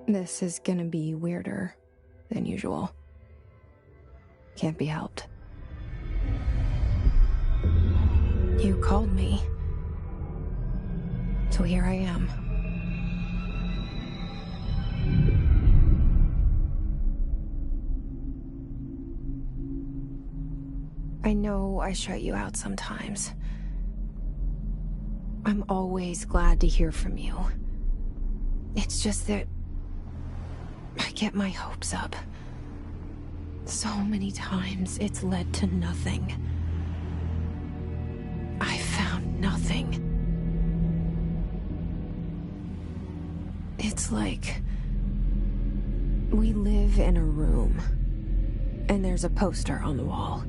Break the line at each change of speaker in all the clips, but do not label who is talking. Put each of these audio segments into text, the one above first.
This is gonna be weirder than usual. Can't be helped. You called me. So here I am. I know I shut you out sometimes. I'm always glad to hear from you. It's just that I get my hopes up. So many times it's led to nothing. I found nothing. It's like we live in a room, and there's a poster on the wall.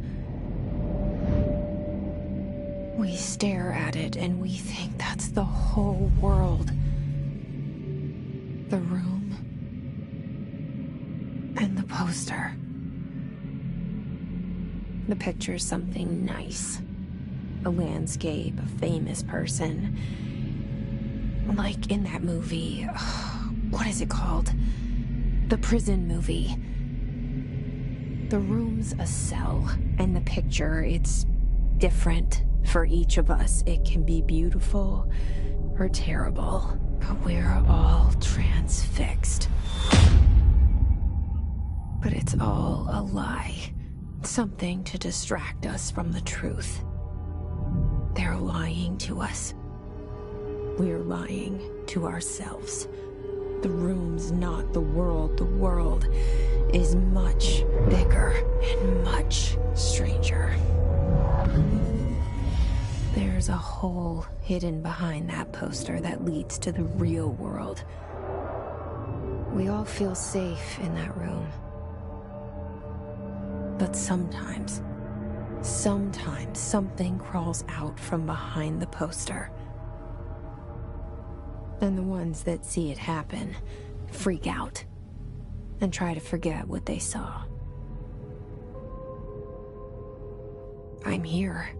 We stare at it and we think that's the whole world. The room and the poster. The picture's something nice. A landscape, a famous person. Like in that movie, what is it called? The prison movie. The room's a cell, and the picture, it's different for each of us. It can be beautiful or terrible, but we're all transfixed. But it's all a lie. Something to distract us from the truth. They're lying to us. We're lying to ourselves. The room's not the world. The world is much bigger and much stranger. There's a hole hidden behind that poster that leads to the real world. We all feel safe in that room. But sometimes something crawls out from behind the poster. And the ones that see it happen freak out and try to forget what they saw. I'm here.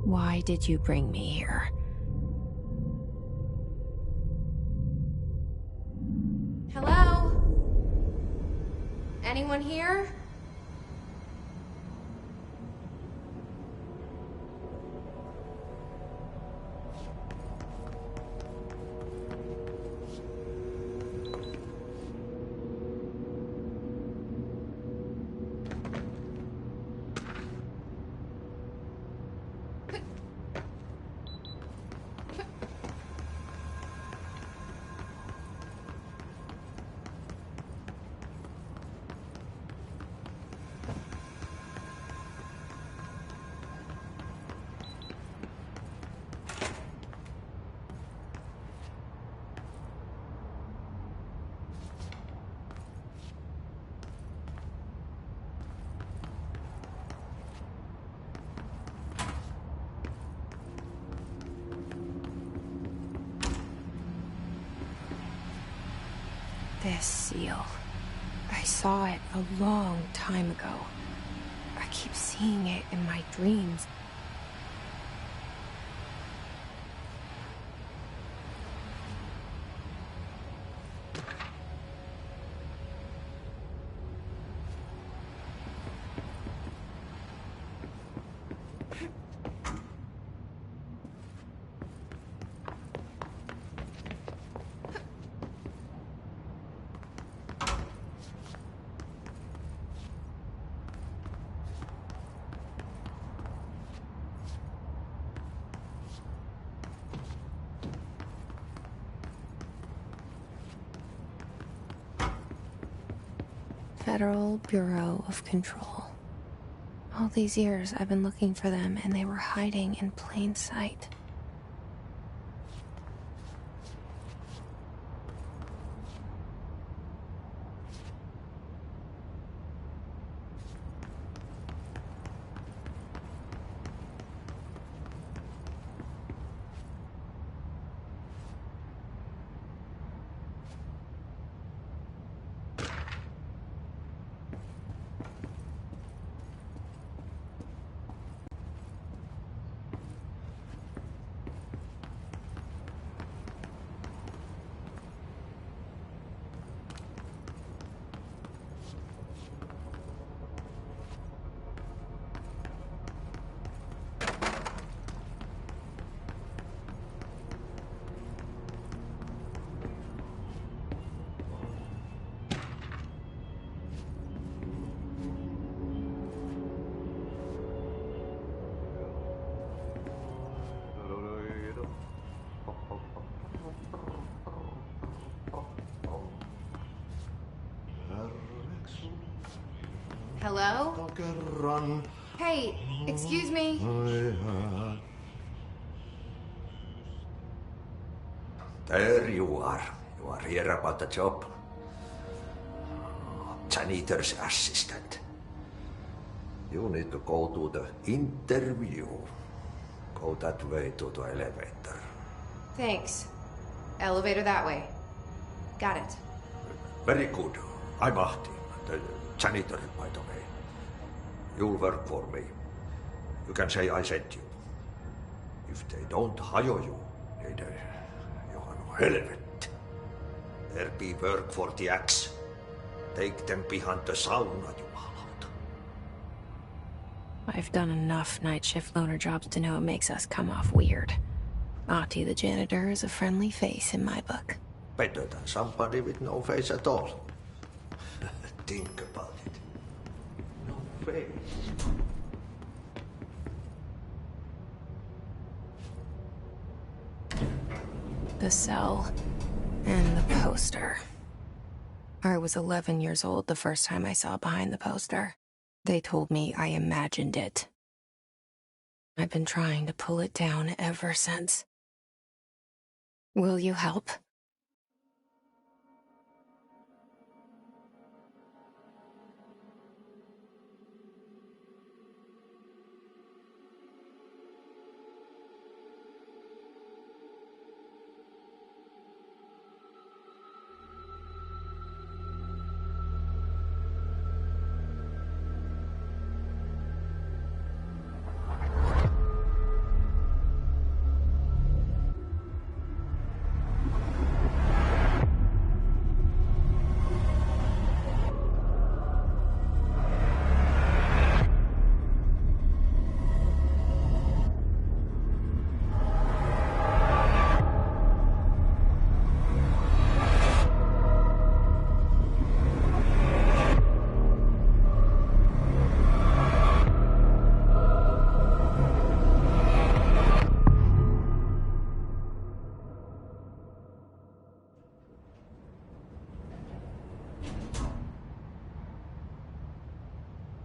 Why did you bring me here? Hello? Anyone here? This seal. I saw it a long time ago. I keep seeing it in my dreams. Federal Bureau of Control. All these years I've been looking for them, and they were hiding in plain sight. Hello? Hey, excuse me.
There you are. You are here about the job. Janitor's assistant. You need to go to the interview. Go that way to the elevator.
Thanks. Elevator that way. Got it.
Very good. I'm Ahti, the janitor, by the way. You'll work for me. You can say I sent you. If they don't hire you, helvet. There be work for the axe. Take them behind the sauna, jumalauta.
I've done enough night shift loner jobs to know it makes us come off weird. Ahti the janitor is a friendly face in my book.
Better than somebody with no face at all. Think about it. No face.
The cell and the poster. I was 11 years old the first time I saw behind the poster. They told me I imagined it. I've been trying to pull it down ever since. Will you help?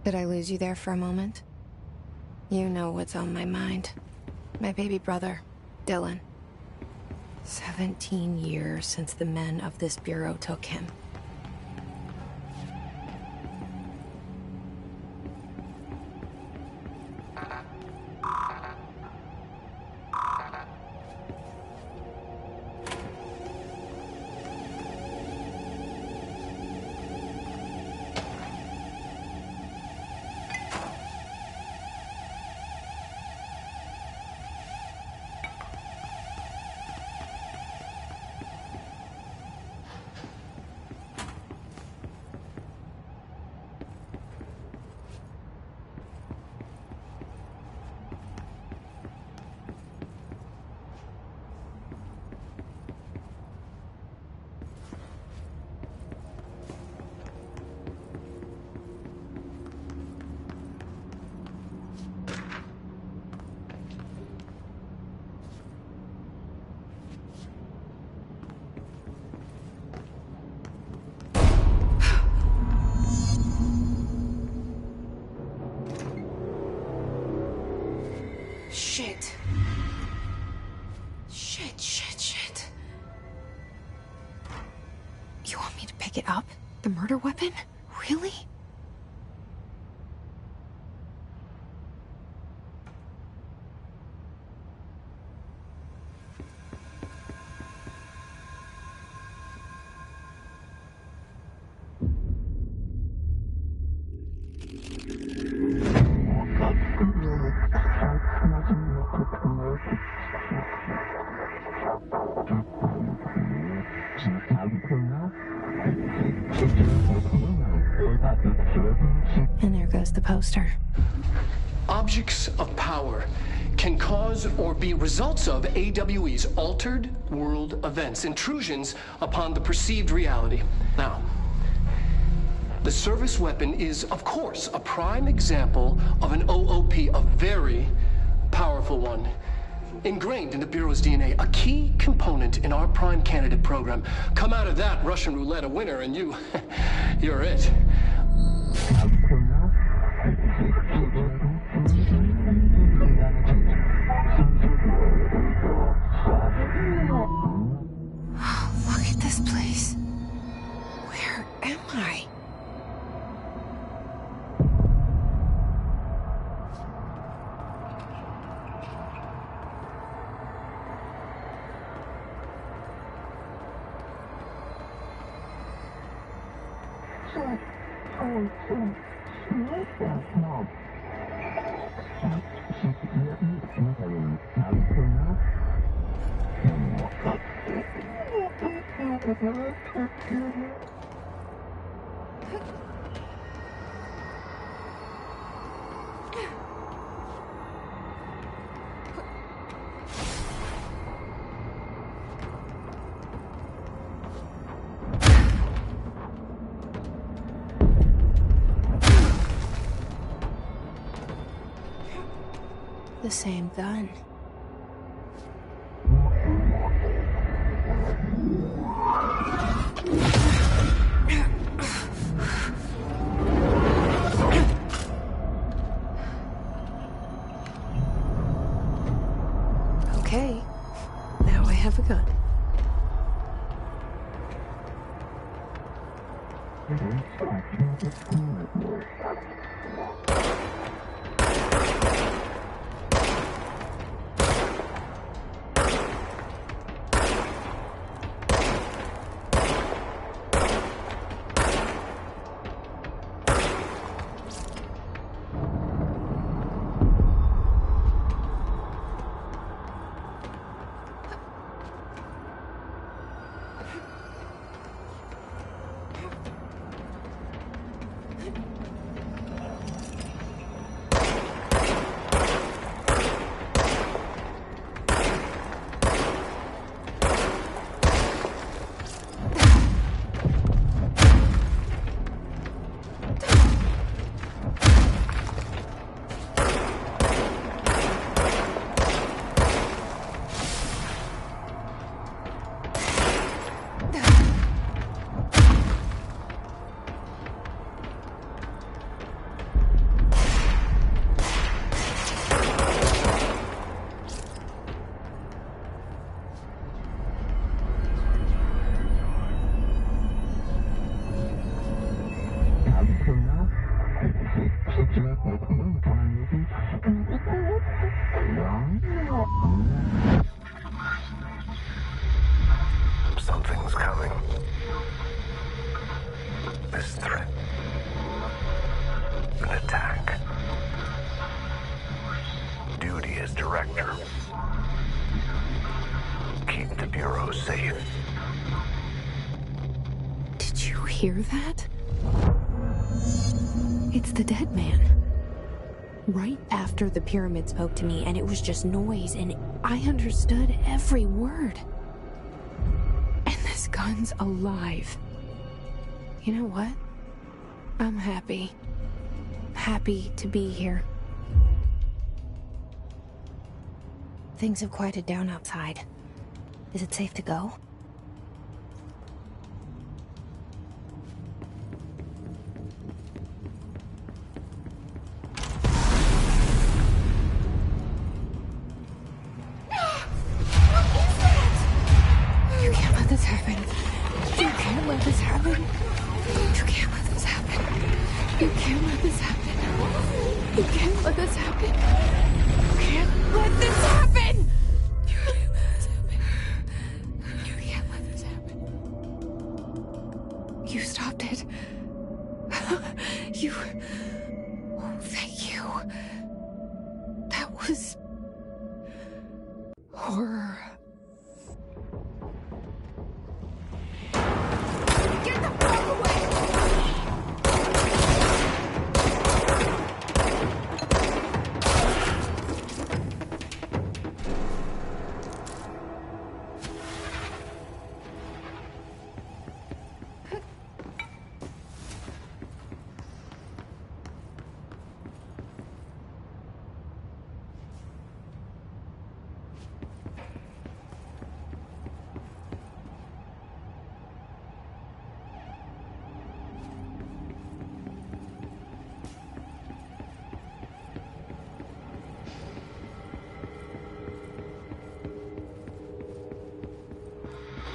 Did I lose you there for a moment? You know what's on my mind. My baby brother, Dylan. 17 years since the men of this bureau took him. Shit. Shit. You want me to pick it up? The murder weapon? Really? And there goes the poster.
Objects of power can cause or be results of AWE's altered world events, intrusions upon the perceived reality. Now, the service weapon is, of course, a prime example of an OOP, a very powerful one. Ingrained in the Bureau's DNA, a key component in our prime candidate program. Come out of that Russian roulette a winner and you're it.
The same gun. Okay, now I have a gun.
Something's coming. This threat. An attack. Duty as director. Keep the Bureau safe.
Did you hear that? It's the dead man. Right after the pyramid spoke to me, and it was just noise, and I understood every word. And this gun's alive. You know what? I'm happy. Happy to be here. Things have quieted down outside. Is it safe to go? You can't let this happen. You can't let this happen. You can't let this happen. You can't let this happen. You can't let this happen. You can't let this happen. You can't let this happen. You can't let this happen. You stopped it. You... Oh, thank you. That was... horror. Get the fuck away!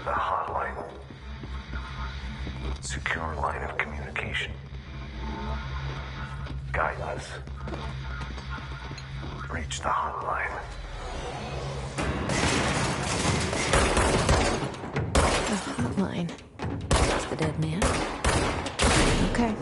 The hotline. Secure line of communication. Guidance. Reach the hotline.
The hotline. It's the dead man. Okay.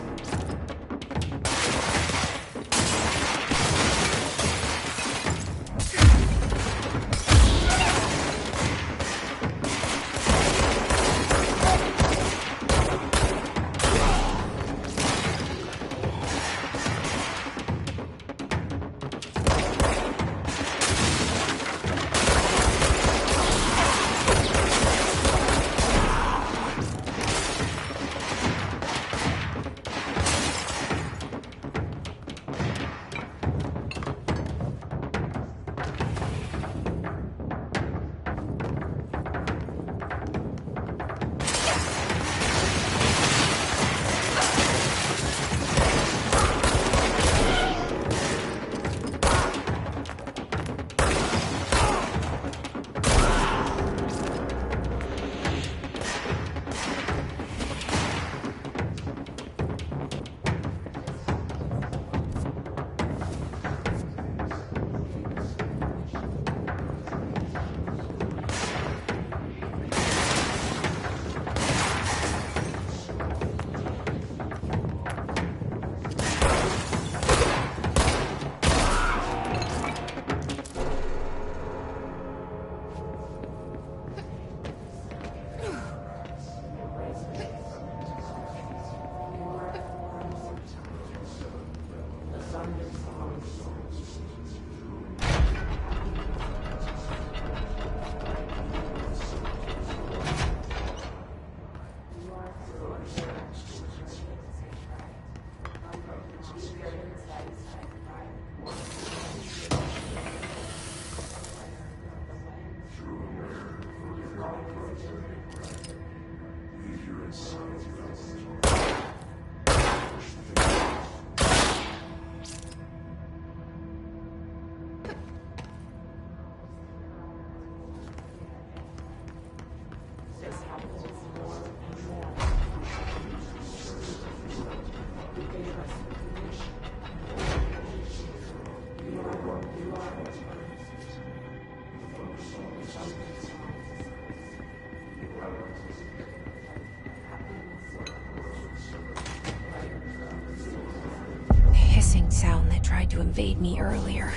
hissing sound that tried to invade me earlier.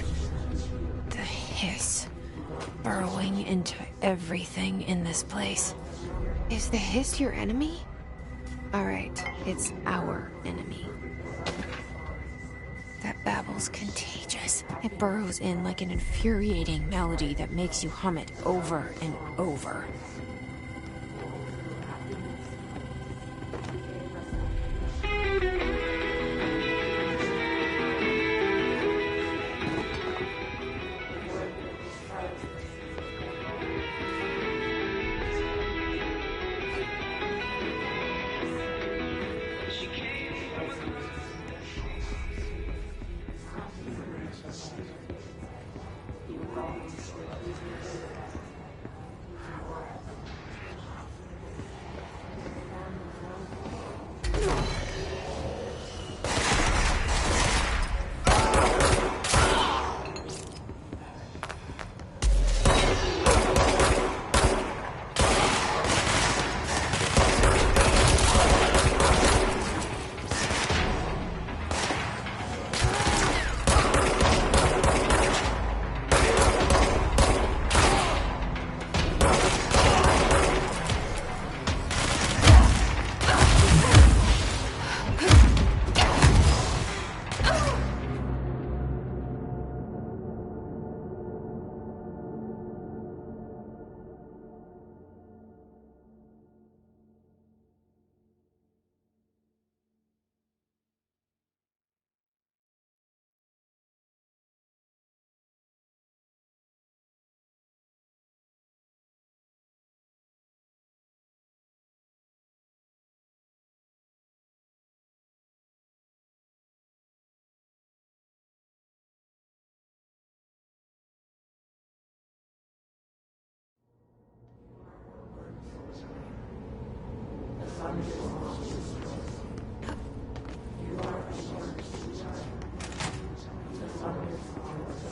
The hiss, burrowing into everything in this place. Is the hiss your enemy? Alright, it's our enemy. That babble's contagious. It burrows in like an infuriating melody that makes you hum it over and over.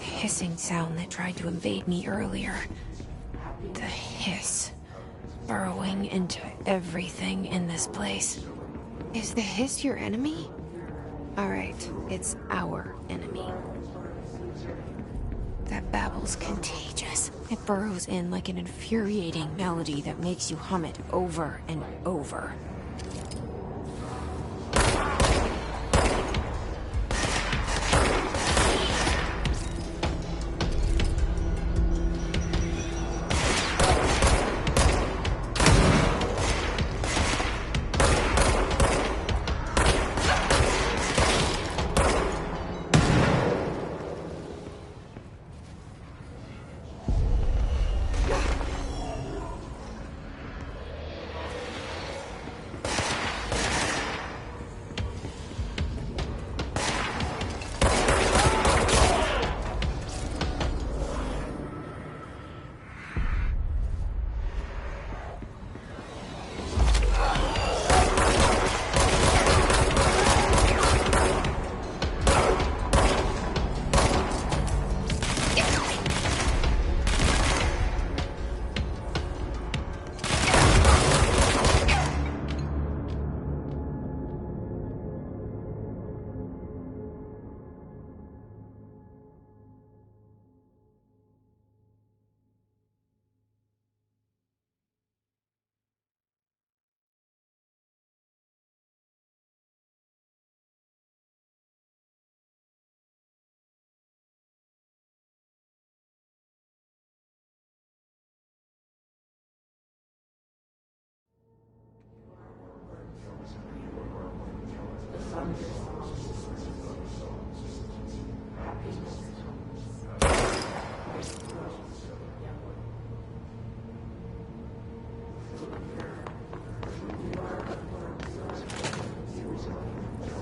Hissing sound that tried to invade me earlier. The hiss, burrowing into everything in this place. Is the hiss your enemy? Alright, it's our enemy. That babble's contagious. It burrows in like an infuriating melody that makes you hum it over and over.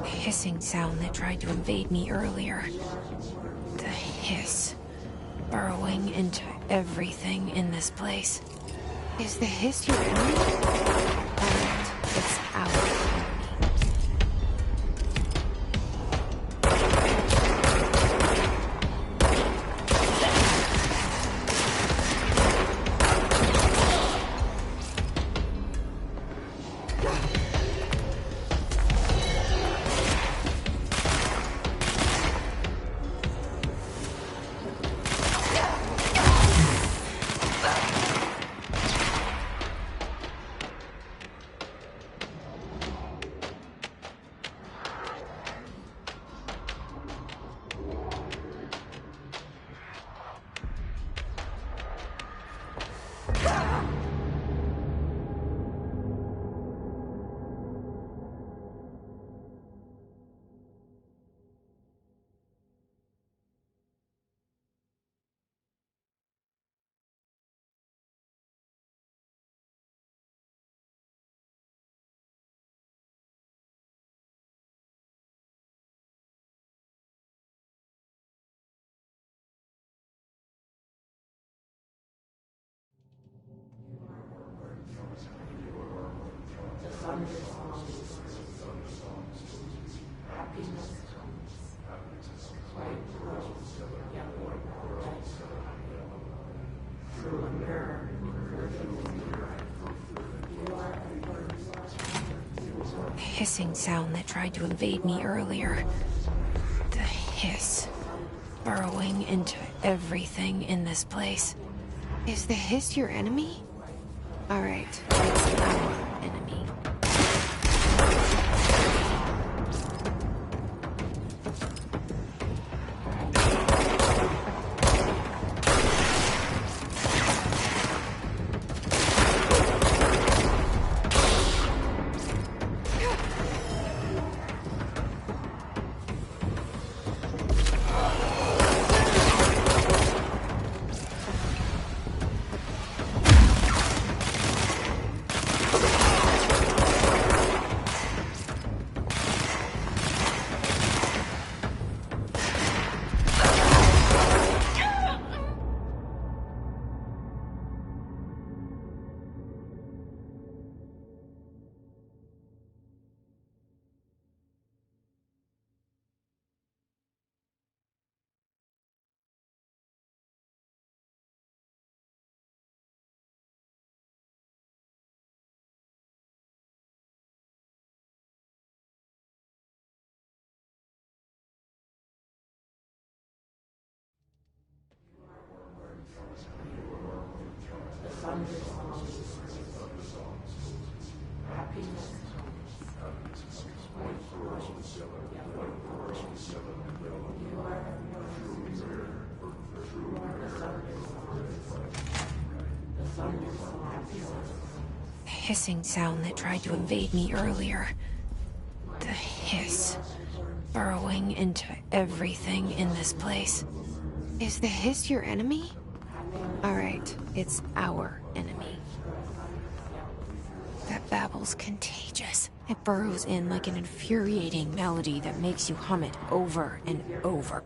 Hissing sound that tried to invade me earlier. The hiss, burrowing into everything in this place. Is the hiss your enemy? Alright, it's our enemy. The hissing sound that tried to invade me earlier. The hiss. Burrowing into everything in this place. Is the hiss your enemy? Alright, it's our enemy. The hissing sound that tried to invade me earlier. The hiss. Burrowing into everything in this place. Is the hiss your enemy? Alright, it's our enemy. That babble's contagious. It burrows in like an infuriating melody that makes you hum it over and over.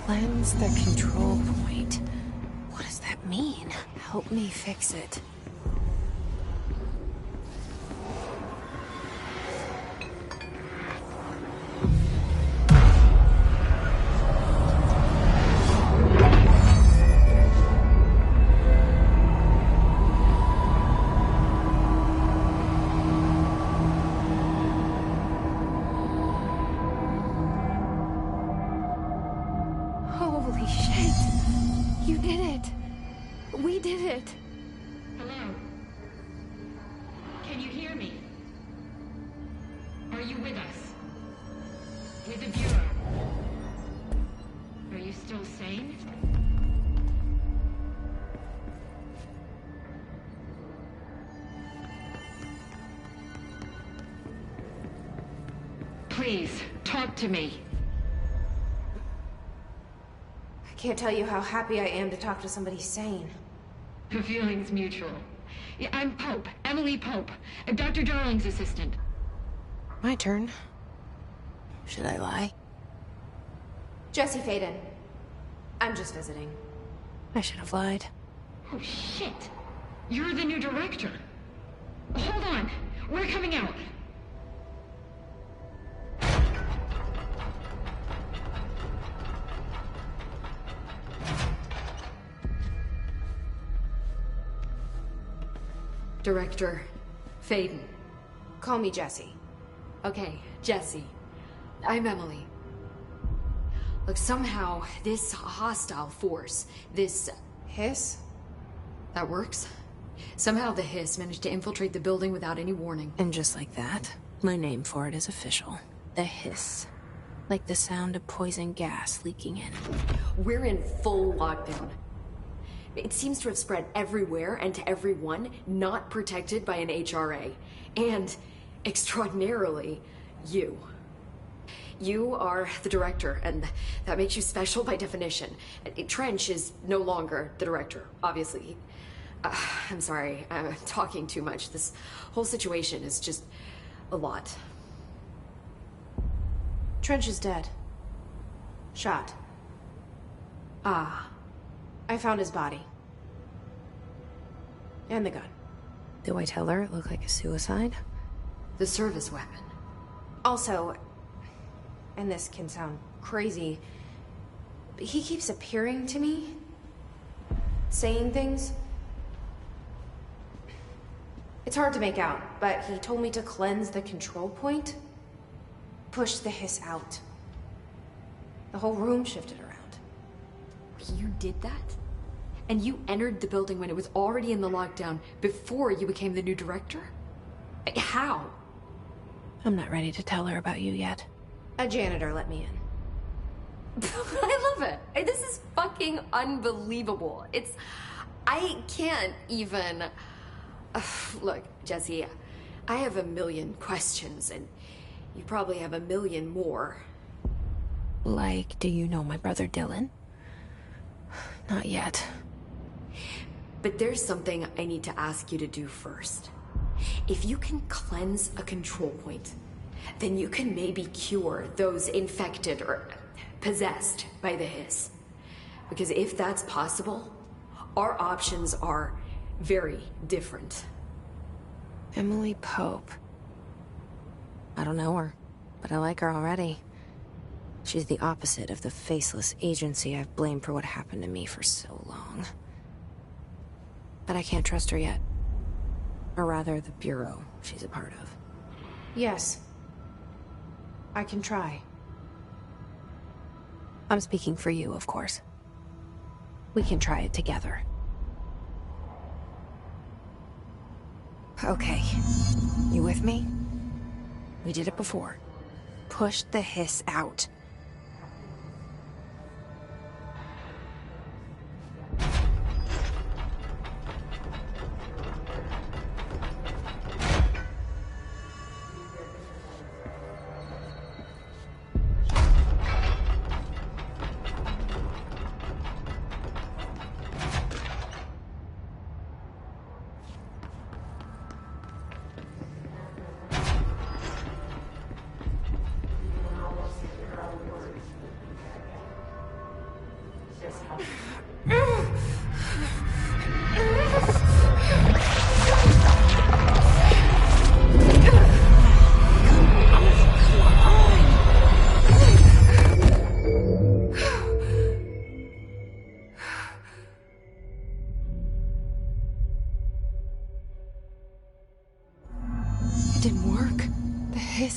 Cleanse the control point. What does that mean? Help me fix it. Holy shit! You did it! We did it!
Hello? Can you hear me? Are you with us? With the Bureau? Are you still sane? Please, talk to me.
Can't tell you how happy I am to talk to somebody sane.
The feeling's mutual. Yeah, I'm Pope, Emily Pope, Dr. Darling's assistant.
My turn. Should I lie? Jesse Faden. I'm just visiting. I should have lied.
Oh, shit. You're the new director. Hold on. We're coming out.
Director Faden.
Call me Jesse.
Okay, Jesse. I'm Emily. Look, somehow, this hostile force, this...
Hiss?
That works? Somehow the Hiss managed to infiltrate the building without any warning.
And just like that, my name for it is official. The Hiss. Like the sound of poison gas leaking in.
We're in full lockdown. It seems to have spread everywhere and to everyone not protected by an HRA. And, extraordinarily, you. You are the director, and that makes you special by definition. Trench is no longer the director, obviously. I'm sorry, I'm talking too much. This whole situation is just a lot.
Trench is dead. Shot.
Ah.
I found his body. And the gun. Do I tell her it looked like a suicide?
The service weapon.
Also, and this can sound crazy, but he keeps appearing to me, saying things. It's hard to make out, but he told me to cleanse the control point, push the Hiss out. The whole room shifted around.
You did that? And you entered the building when it was already in the lockdown before you became the new director? How?
I'm not ready to tell her about you yet. A janitor let me in.
I love it. This is fucking unbelievable. I can't even... Look, Jesse, I have a million questions, and you probably have a million more.
Like, do you know my brother Dylan? Not yet.
But there's something I need to ask you to do first. If you can cleanse a control point, then you can maybe cure those infected or possessed by the Hiss. Because if that's possible, our options are very different.
Emily Pope. I don't know her, but I like her already. She's the opposite of the faceless agency I've blamed for what happened to me for so long. But I can't trust her yet. Or rather, the Bureau she's a part of. Yes. I can try. I'm speaking for you, of course. We can try it together. Okay. You with me? We did it before. Push the Hiss out.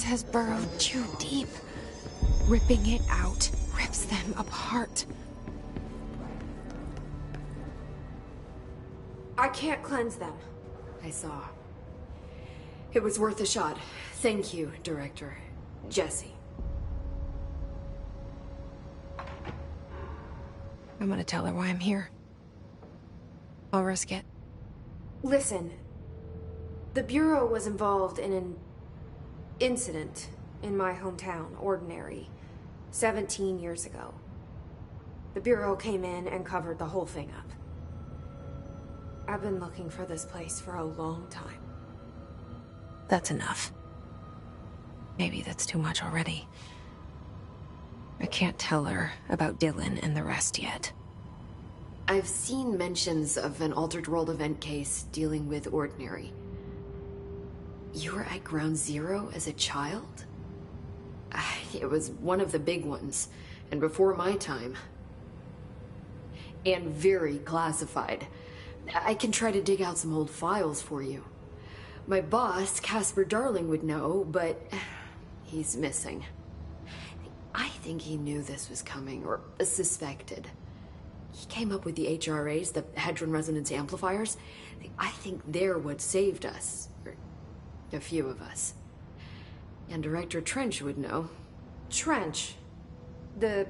Has burrowed too deep. Ripping it out rips them apart. I can't cleanse them.
I saw. It was worth a shot. Thank you, Director. Jesse.
I'm gonna tell her why I'm here. I'll risk it. Listen. The Bureau was involved in an incident in my hometown, Ordinary, 17 years ago. The Bureau came in and covered the whole thing up. I've been looking for this place for a long time. That's enough. Maybe that's too much already. I can't tell her about Dylan and the rest yet.
I've seen mentions of an Altered World event case dealing with Ordinary. You were at Ground Zero as a child? It was one of the big ones, and before my time. And very classified. I can try to dig out some old files for you. My boss, Casper Darling, would know, but he's missing. I think he knew this was coming, or suspected. He came up with the HRAs, the Hadron Resonance Amplifiers. I think they're what saved us. Or a few of us. And Director Trench would know.
Trench? The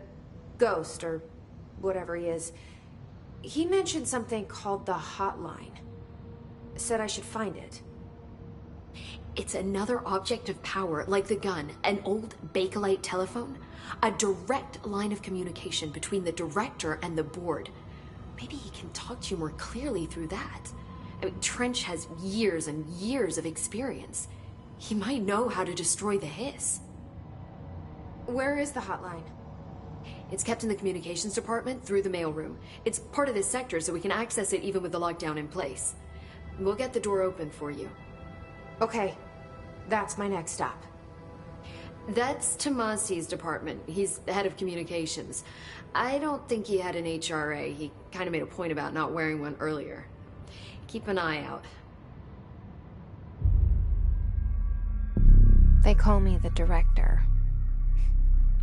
ghost, or whatever he is. He mentioned something called the Hotline. Said I should find it.
It's another object of power, like the gun, an old Bakelite telephone. A direct line of communication between the director and the board. Maybe he can talk to you more clearly through that. I mean, Trench has years and years of experience. He might know how to destroy the Hiss.
Where is the hotline?
It's kept in the communications department through the mailroom. It's part of this sector, so we can access it even with the lockdown in place. We'll get the door open for you.
Okay, that's my next stop.
That's Tomasi's department. He's the head of communications. I don't think he had an HRA. He kind of made a point about not wearing one earlier. Keep an eye out.
They call me the director.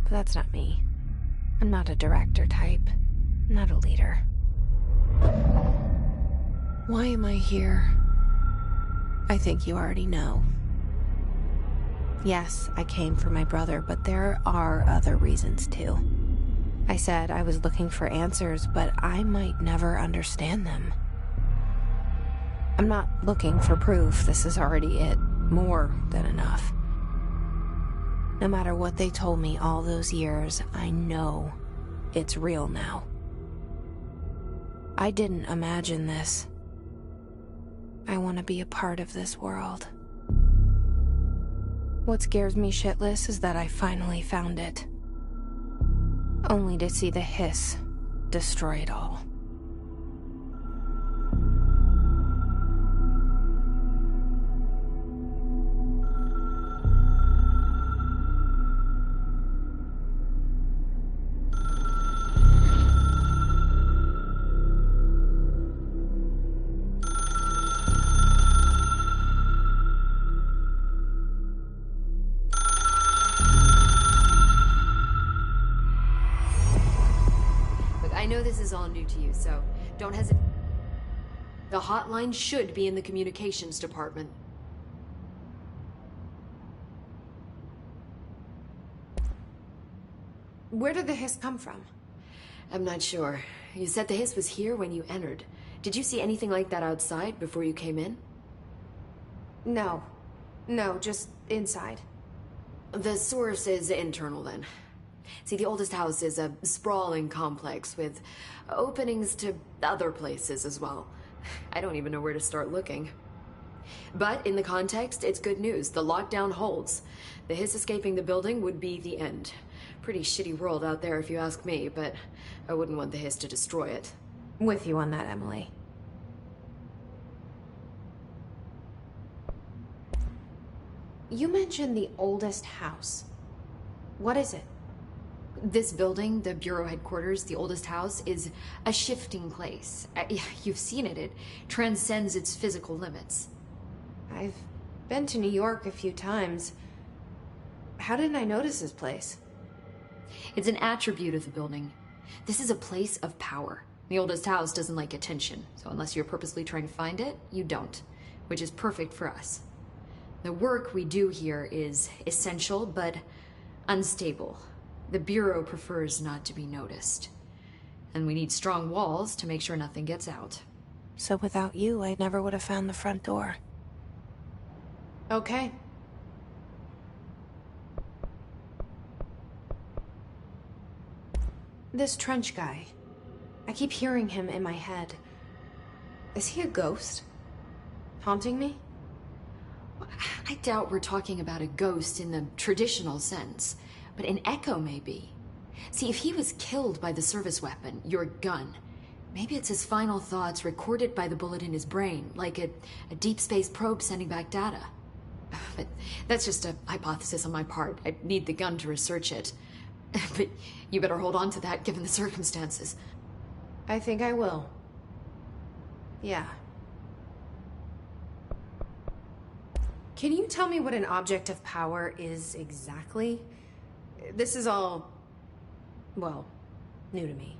But that's not me. I'm not a director type. I'm not a leader. Why am I here? I think you already know. Yes, I came for my brother, but there are other reasons too. I said I was looking for answers, but I might never understand them. I'm not looking for proof. This is already it. More than enough. No matter what they told me all those years, I know it's real now. I didn't imagine this. I want to be a part of this world. What scares me shitless is that I finally found it. Only to see the Hiss destroy it all.
I know this is all new to you, so don't hesitate. The hotline should be in the communications department.
Where did the Hiss come from?
I'm not sure. You said the Hiss was here when you entered. Did you see anything like that outside before you came in?
No. No, just inside.
The source is internal, then. See, the oldest house is a sprawling complex with openings to other places as well. I don't even know where to start looking. But in the context, it's good news. The lockdown holds. The Hiss escaping the building would be the end. Pretty shitty world out there if you ask me, but I wouldn't want the Hiss to destroy it.
With you on that, Emily. You mentioned the oldest house. What is it?
This building, the Bureau headquarters, the oldest house, is a shifting place. You've seen it. It transcends its physical limits.
I've been to New York a few times. How didn't I notice this place?
It's an attribute of the building. This is a place of power. The oldest house doesn't like attention, so unless you're purposely trying to find it, you don't, which is perfect for us. The work we do here is essential, but unstable. The Bureau prefers not to be noticed. And we need strong walls to make sure nothing gets out.
So without you, I never would have found the front door. Okay. This Trench guy. I keep hearing him in my head. Is he a ghost? Haunting me?
I doubt we're talking about a ghost in the traditional sense, but an echo maybe. See, if he was killed by the service weapon, your gun, maybe it's his final thoughts recorded by the bullet in his brain, like a deep space probe sending back data. But that's just a hypothesis on my part. I need the gun to research it. But you better hold on to that given the circumstances.
I think I will. Yeah. Can you tell me what an object of power is exactly? This is all, well, new to me.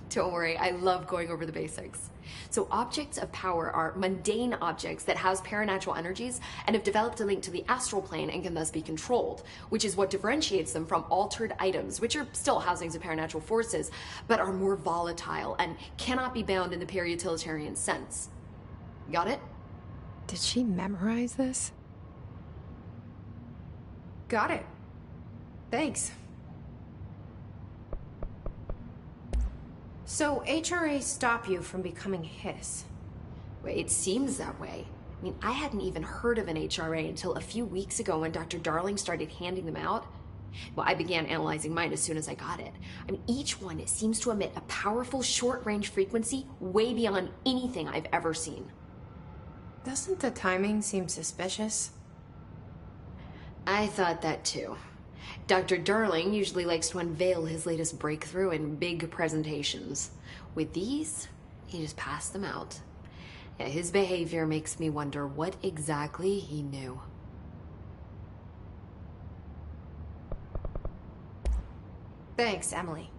Don't worry, I love going over the basics. So objects of power are mundane objects that house paranatural energies and have developed a link to the astral plane and can thus be controlled, which is what differentiates them from altered items, which are still housings of paranatural forces, but are more volatile and cannot be bound in the peri-utilitarian sense. Got it?
Did she memorize this? Got it. Thanks. So, HRA stop you from becoming Hiss?
Well, it seems that way. I mean, I hadn't even heard of an HRA until a few weeks ago when Dr. Darling started handing them out. Well, I began analyzing mine as soon as I got it. I mean, each one seems to emit a powerful short-range frequency way beyond anything I've ever seen.
Doesn't the timing seem suspicious?
I thought that too. Dr. Darling usually likes to unveil his latest breakthrough in big presentations. With these, he just passed them out. Yeah, his behavior makes me wonder what exactly he knew.
Thanks, Emily.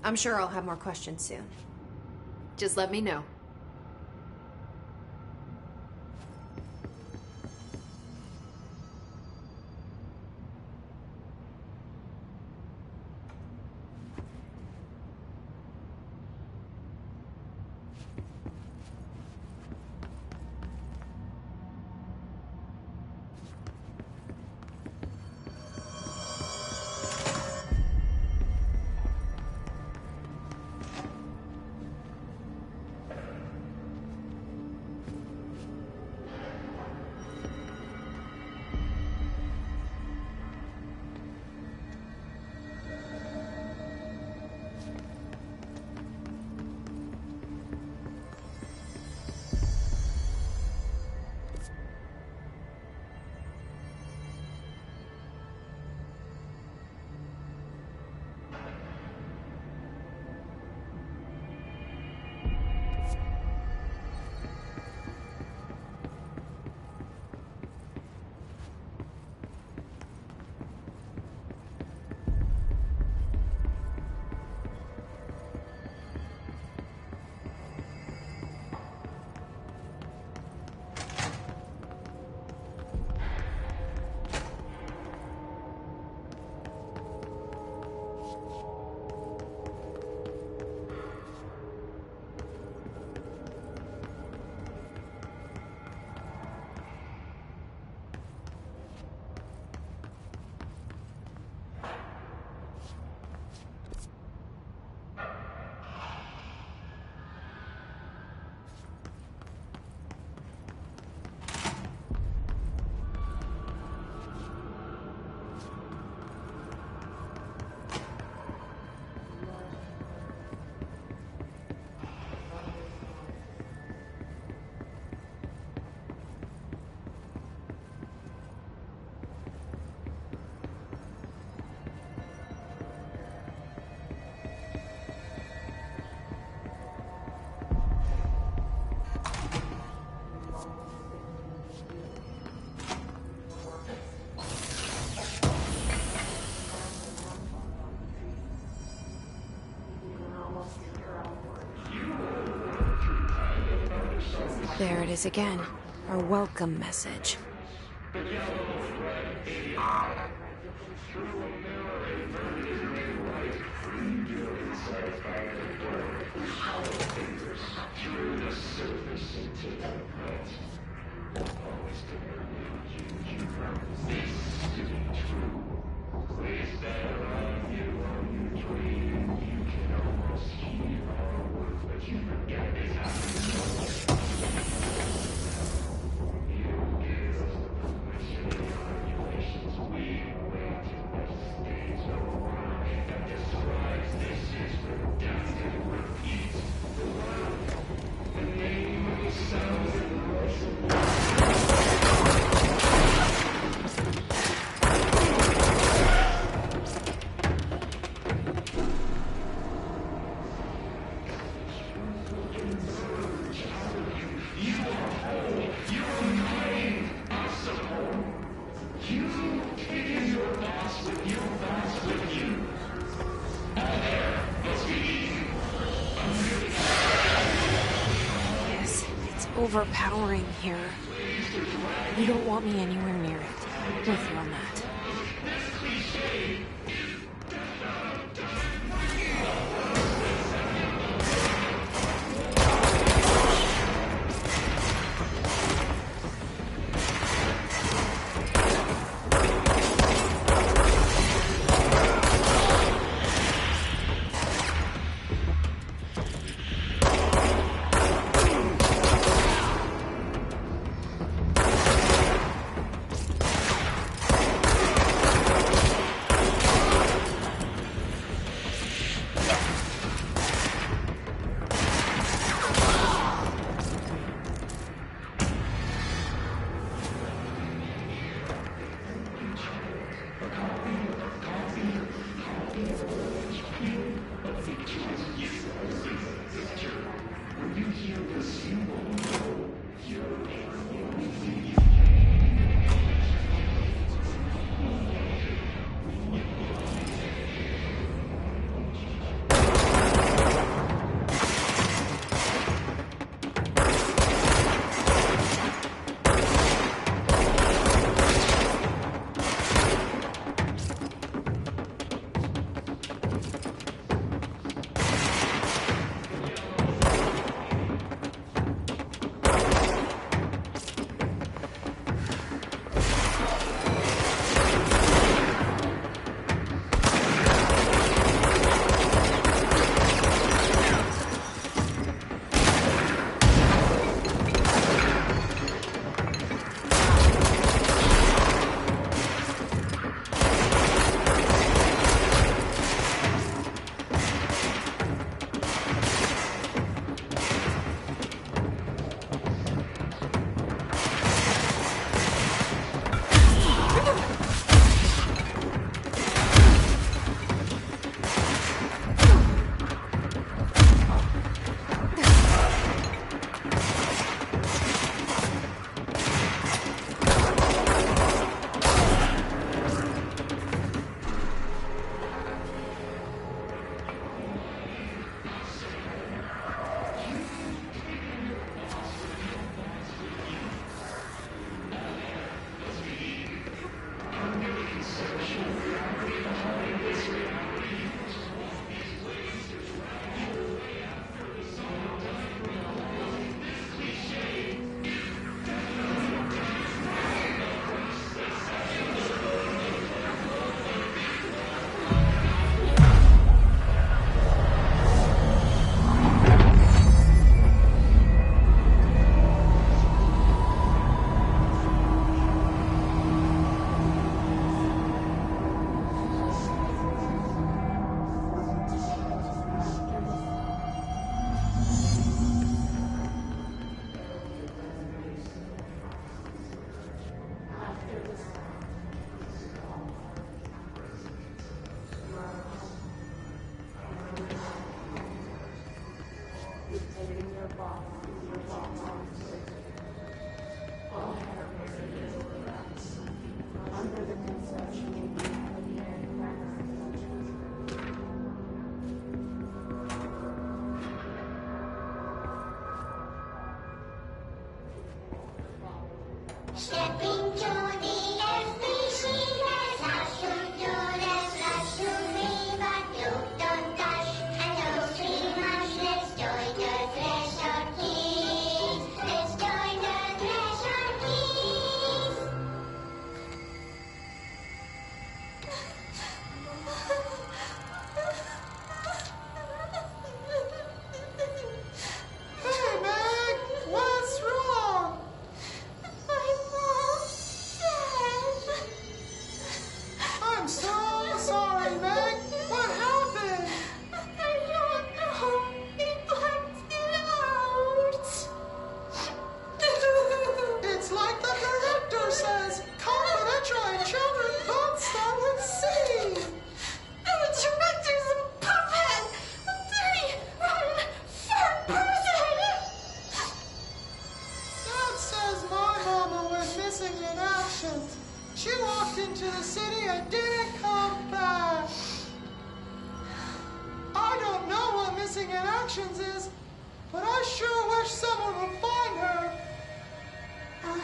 I'm sure I'll have more questions soon.
Just let me know.
There it is again. Our welcome message. Overpowering here. You don't want me anywhere near it. With you on that.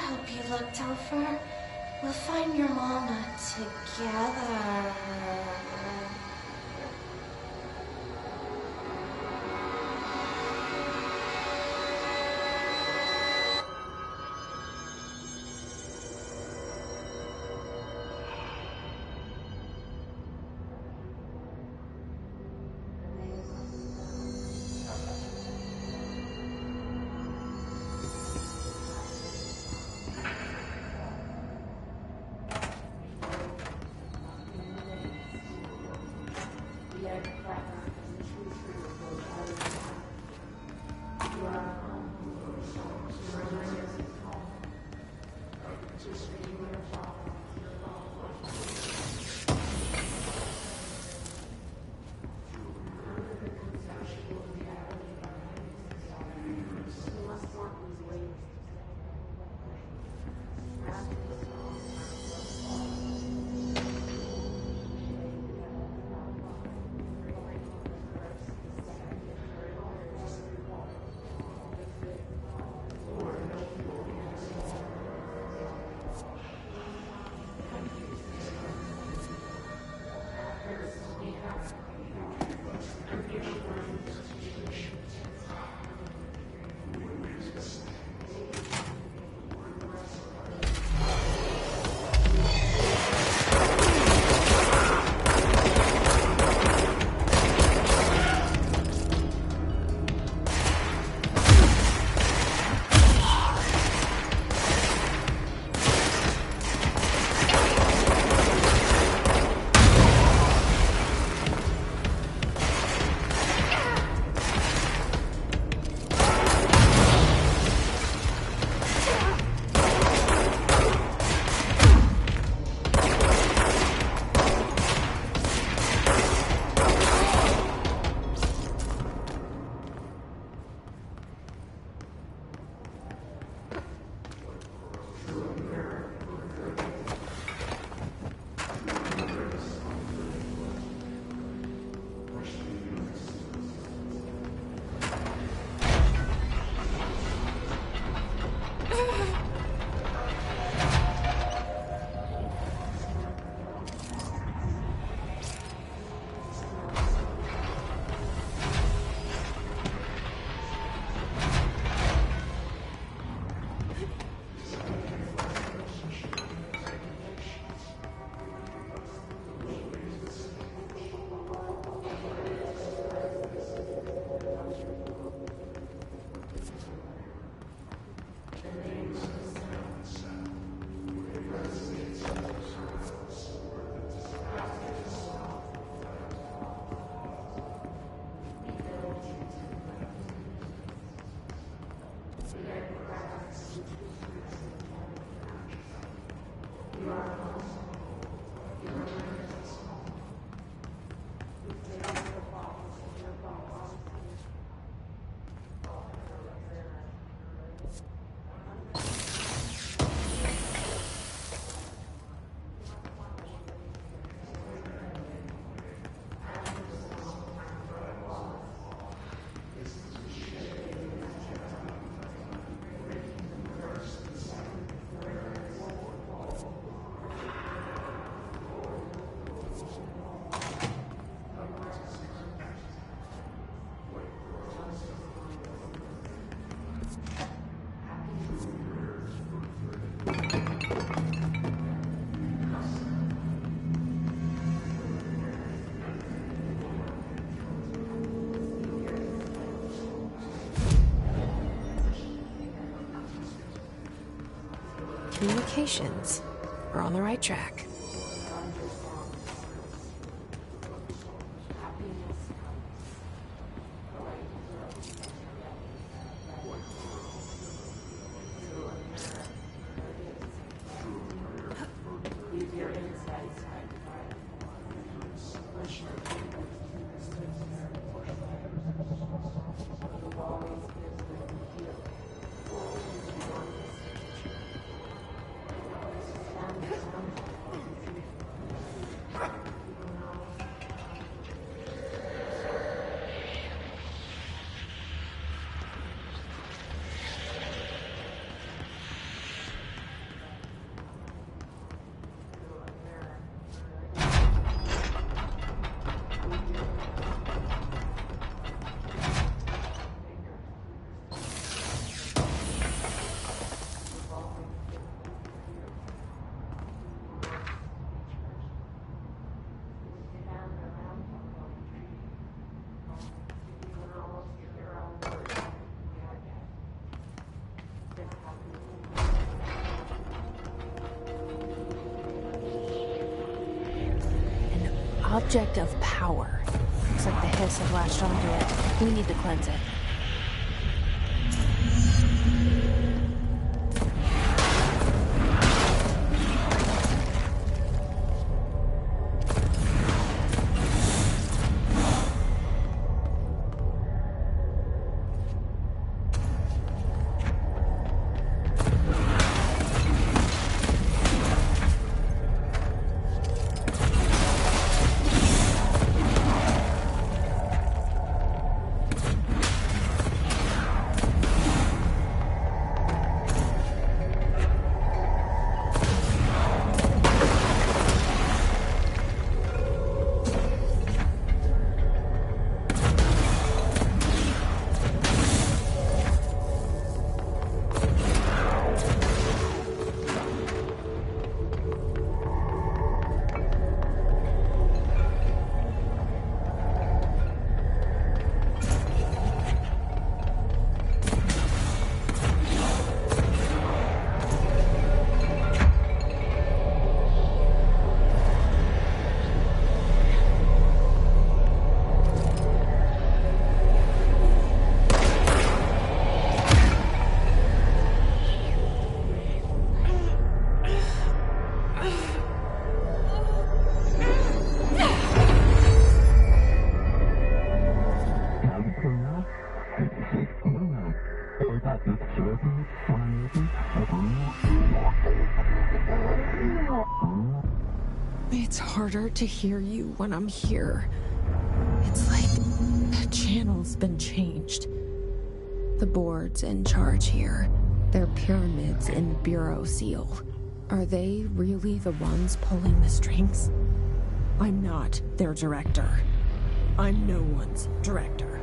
hope you looked over. We'll find your mama together.
Communications. We're on the right track. object of power. Looks like the hiss have latched onto it. We need to cleanse it. It's harder to hear you when I'm here. It's like the channel's been changed. The board's in charge here. They're pyramids in the Bureau seal. Are they really the ones pulling the strings? I'm not their director. I'm no one's director.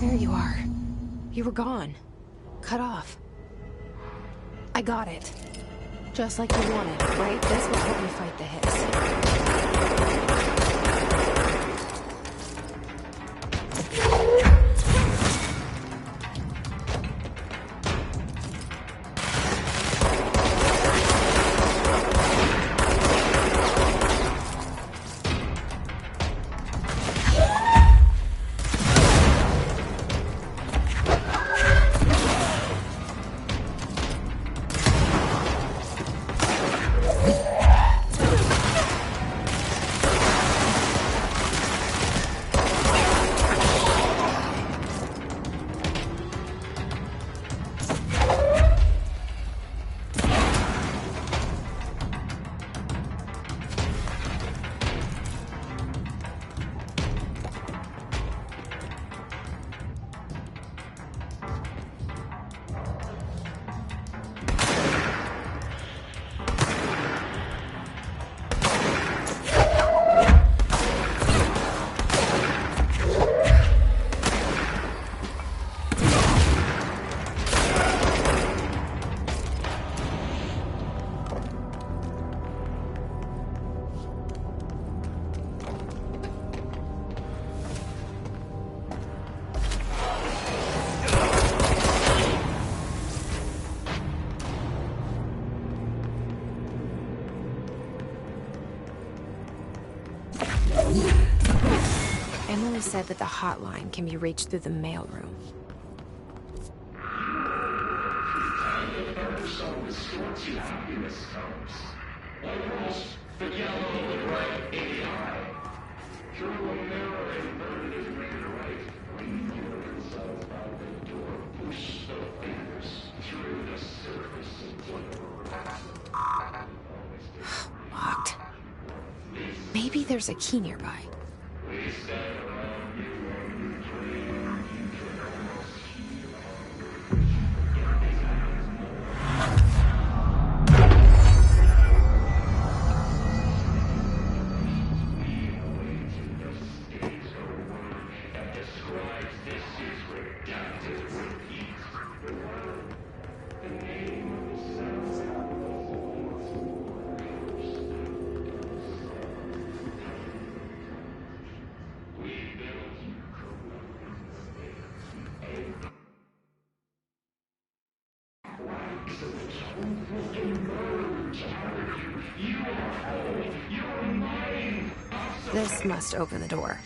There you are. You were gone. Cut off. I got it. Just like you wanted, right? This will help me fight the hiss. Emily said that the hotline can be reached through the mailroom. Locked. Maybe there's a key nearby. This must open the door.